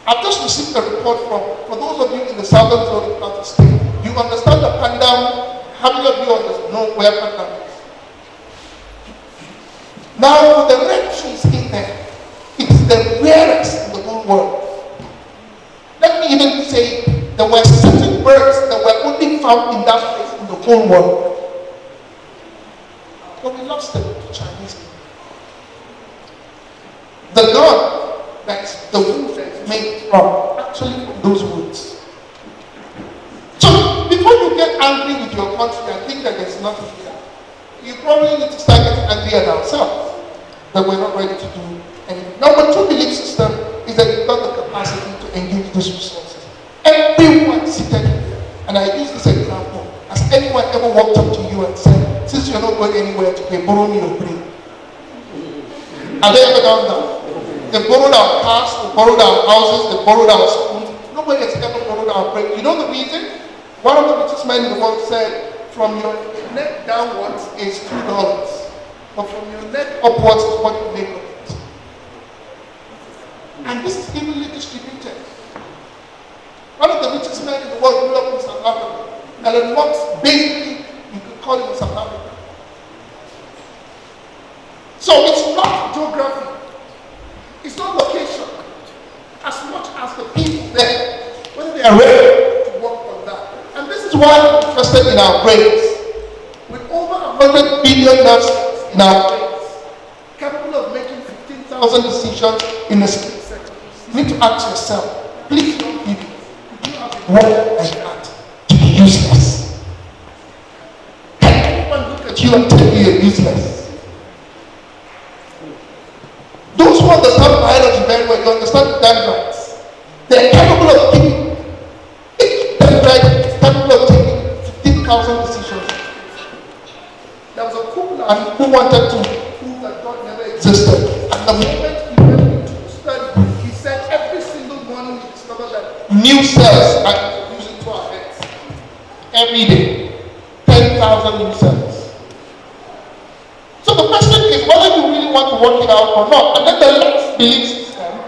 I've just received a report for those of you in the southern zone of the state. You understand the Pandam? How many of you know where Pandam is? Now, the red trees in there, it's the rarest in the whole world. Let me even say, there were certain birds that were only found in that place in the whole world. But we lost them to Chinese people. The gun that's the wood that is made from, actually from those woods. So, before you get angry with your country and think that there's nothing here, you probably need to start getting angry at ourselves that we're not ready to do anything. Number two belief system is that you've got the capacity to engage these resources. Everyone seated here, and I use this example, has anyone ever walked up to you and said, since you're not going anywhere today, borrow me your brain? Have they ever done that? They borrowed our cars, they borrowed our houses, they borrowed our schools. Nobody has ever borrowed our brain. You know the reason? One of the richest men in the world said, from your neck downwards is $2, but from your neck upwards is what you make of it. And this is evenly distributed. One of the richest men in the world grew up in South Africa. Elon Musk, basically, you could call him South Africa. So it's not geography. It's not location. As much as the people there, whether they are ready to work on that. And this is why I'm interested in our brains. With over 100 billion nerve cells in our brains, capable of making 15,000 decisions in a split second. You need to ask yourself, please young people, do you have a work like that to be useless? Can anyone look at you and tell you you're useless? Those who understand biology very well, you understand the dendrites. They're capable of taking, each dendrite is capable of taking 15,000 decisions. There was a cool man who wanted to prove that God never existed. And the moment he went into the study, he said every single morning he discovered that new cells are introduced into our heads. Every day. 10,000 new cells. So the question is whether you really want to work it out or not. And then the next belief system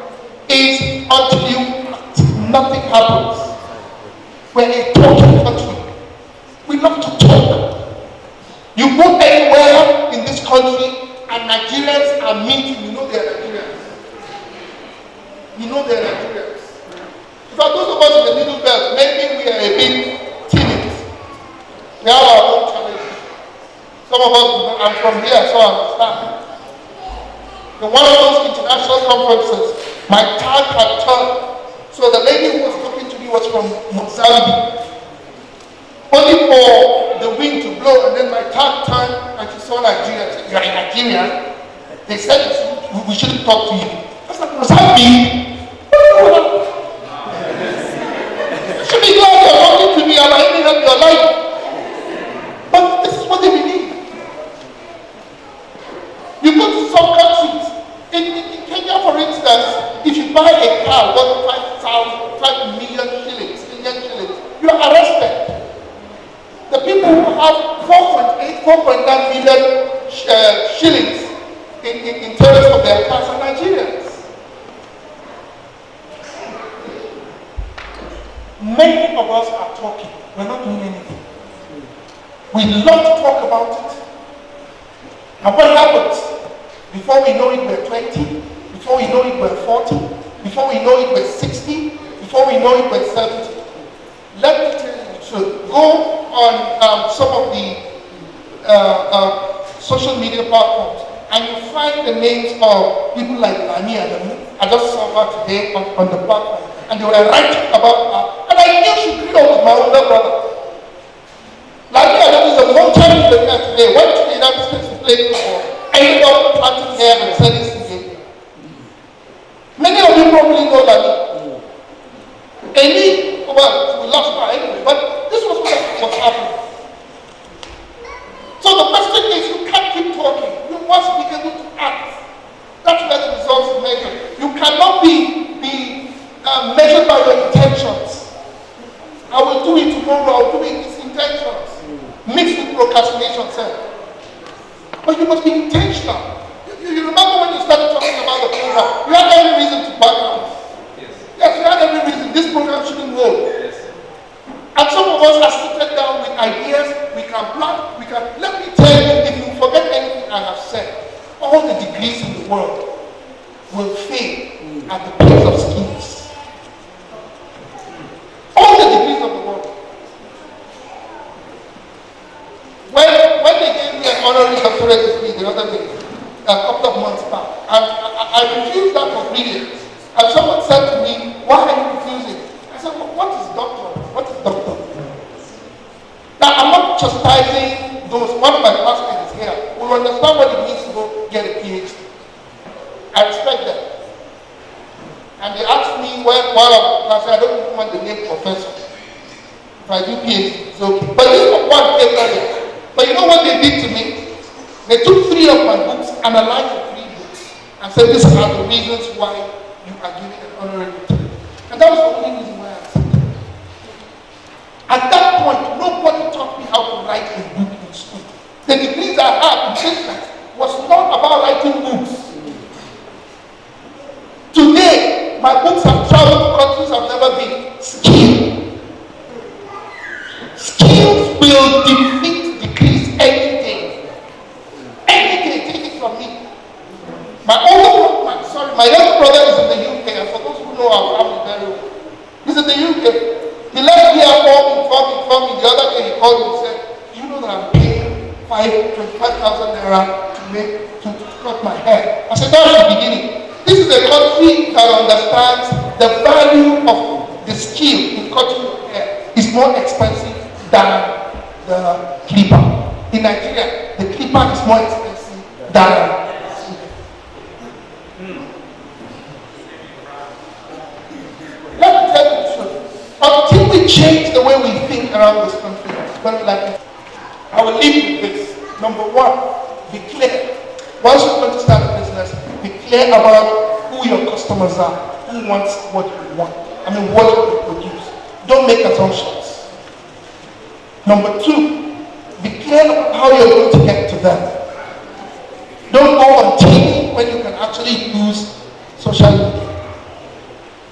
is until you act, nothing happens. We're a talking country. We love to talk. You go anywhere in this country and Nigerians are meeting, you know they're Nigerians. You know they're Nigerians. In fact, those of us in the middle belt, maybe we are a bit timid. We have our own challenges. Some of us, I'm from here, so I understand. In one of those international conferences, my tag had turned. So the lady who was talking to me was from Mozambique. Only for the wind to blow, and then my tag turned and she saw Nigeria. I said, "You're a Nigerian?" They said, "We shouldn't talk to you." I was like, "Mozambique? You should be glad you're talking to me. I'm aiming at your life." But this is what they believe. You go to some countries, in Kenya for instance, if you buy a car worth 5 million shillings, you are arrested. The people who have 4.9 million shillings in terms of their cars are Nigerians. Many of us are talking, we're not doing anything. We love to talk about it. And what happens? Before we know it, we're 20. Before we know it, we're 40. Before we know it, we're 60. Before we know it, we're 70. Let me tell you the truth. Go on some of the social media platforms and you find the names of people like Lani Adamu. I just saw her today on the platform. And they were writing about her. And I knew she grew up with my older brother. Lani Adamu is a multi-millionaire today. Went to the United States to play football. Ended up planting hair and selling CJ. Many of you probably know Lani. Any, well, we lost her anyway, but this was what happening. So the question is, you can't keep talking. You must be able to act. That's where the results are measured. You cannot be measured by your intentions. I will do it tomorrow, I'll do it with intentions. Mixed with procrastination, sir. But you must be intentional. You remember when you started talking about the program, you had every reason to back out. Yes, you had this program shouldn't hold. And some of us are seated down with ideas, we can plan, let me tell you, if you forget anything I have said, all the degrees in the world will fail at the place of skills. All the degrees of the world. When they gave me an honorary doctorate degree the other day, a couple of months back, I refused that for 3 years. And someone said to me, why are you refusing? I said, well, what is doctor? What is doctor? Now, I'm not chastising those. One of my classmates is here who will understand what it means to go get a PhD. I respect them. And they asked me while I was in class, I don't even want the name professor. If I do PhD, it's okay. But this one came earlier. But you know what they did to me? They took 3 of my books, analyzed the 3 books, and said these are the reasons why you are giving an honorary degree. And that was the only reason why I accepted. At that point, nobody taught me how to write a book in school. The degrees I had in business was not about writing books. Today, my books have traveled to countries I've never been. Skills will defeat degrees any day. Any day, take it from me. My younger brother is in the UK, and for those who know our family very well, he's in the UK. He left here for me. The other day he called me and said, do you know that I'm paying 25,000 naira to cut my hair? I said, that's the beginning. This is a country that understands the value of the skill in cutting your hair is more expensive than the clipper. In Nigeria, the clipper is more expensive than let me tell you the truth. Until we change the way we think around this country, it's going to be like this. I will leave with this. Number 1, be clear. Once you're going to start a business, be clear about who your customers are, who wants what you want. What you produce. Don't make assumptions. Number 2, be clear about how you're going to get to them. Don't go on TV when you can actually use social media.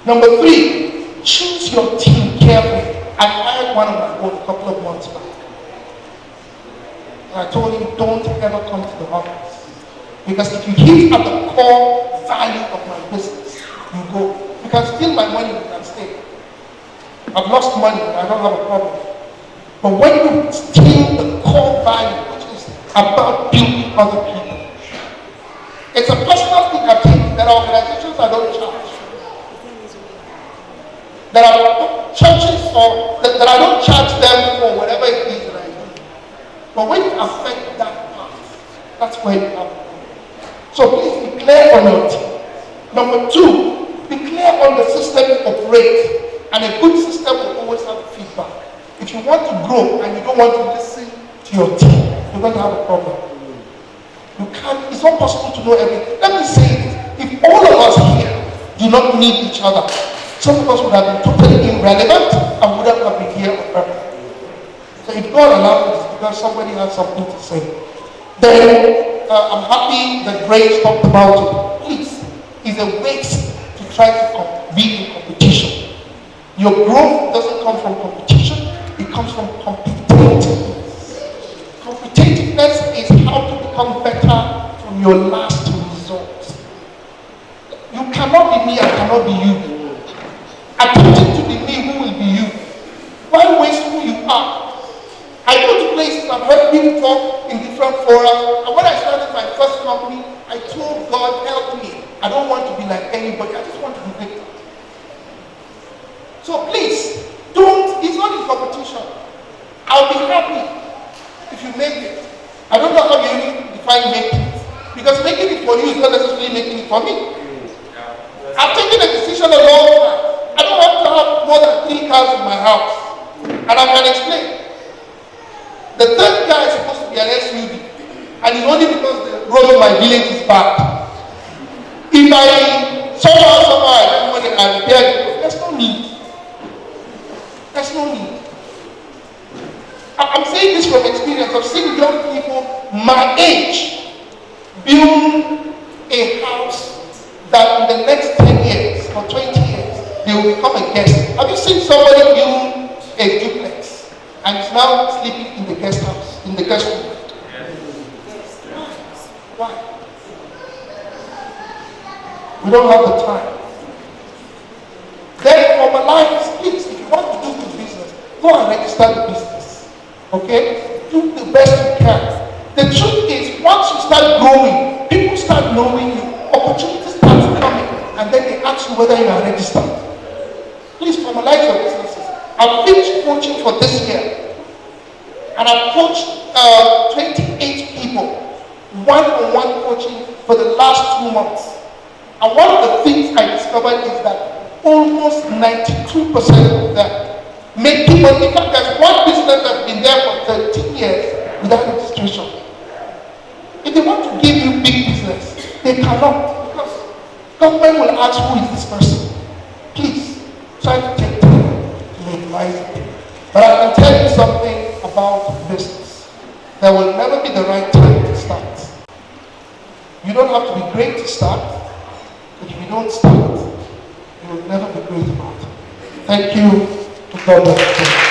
Number 3, choose your team carefully. I hired one of my own a couple of months back. And I told him, don't ever come to the office. Because if you hit at the core value of my business, you go. You can steal my money, you can stay. I've lost money, and I don't have a problem. But when you steal the core value, which is about building other people, it's a personal thing I've taken. There are organizations I don't charge. There are churches that I don't charge them for whatever it is that I do. But when you affect that part, that's where you have. So please be clear on your team. Number 2, be clear on the system you operate. And a good system will always have feedback. If you want to grow and you don't want to listen to your team, you're going to have a problem. It's not possible to know everything. Let me say this. If all of us here do not need each other, some of us would have been totally irrelevant and wouldn't have been here on earth. So if God allows this because somebody has something to say, then I'm happy that Grace talked about it. Please, it's a waste to try to be in competition. Your growth doesn't come from competition, it comes from competitiveness. Competitiveness is how to become better from your last results. You cannot be me, I cannot be you. Attempting to be me, who will be you? Why waste who you are? I go to places, I've heard people talk in different forums, and when I started my first company, I told God, help me. I don't want to be like anybody, I just want to be victim. So please, it's not in competition. I'll be happy if you make it. I don't know how you define making it. Because making it for you is not necessarily making it for me. I've taken a decision a long time. I don't have to have more than 3 cars in my house. And I can explain. The third car is supposed to be an SUV. And it's only because the road in my village is bad. If I somehow I have money and repair it, there's no need. There's no need. I'm saying this from experience. I've seen young people my age build a house that in the next 10 years or 20 years, they will become a guest. Have you seen somebody build a duplex and is now sleeping in the guest house, in the guest room? Why? We don't have the time. Then formalize, please, if you want to do the business, go and register the business. Okay? Do the best you can. The truth is, once you start growing, people start knowing you, opportunities start coming, and then they ask you whether you are registered. Please formalize your businesses. I've finished coaching for this year, and I've coached 28 people, one-on-one coaching for the last 2 months. And one of the things I discovered is that almost 92% of them making money. In fact, there's one business that's been there for 13 years without registration. If they want to give you big business, they cannot, because government will ask, who is this person? Please try to take time to utilize it. But I can tell you something about business. There will never be the right time to start. You don't have to be great to start, but if you don't start, you will never be great about it. Thank you. God bless you.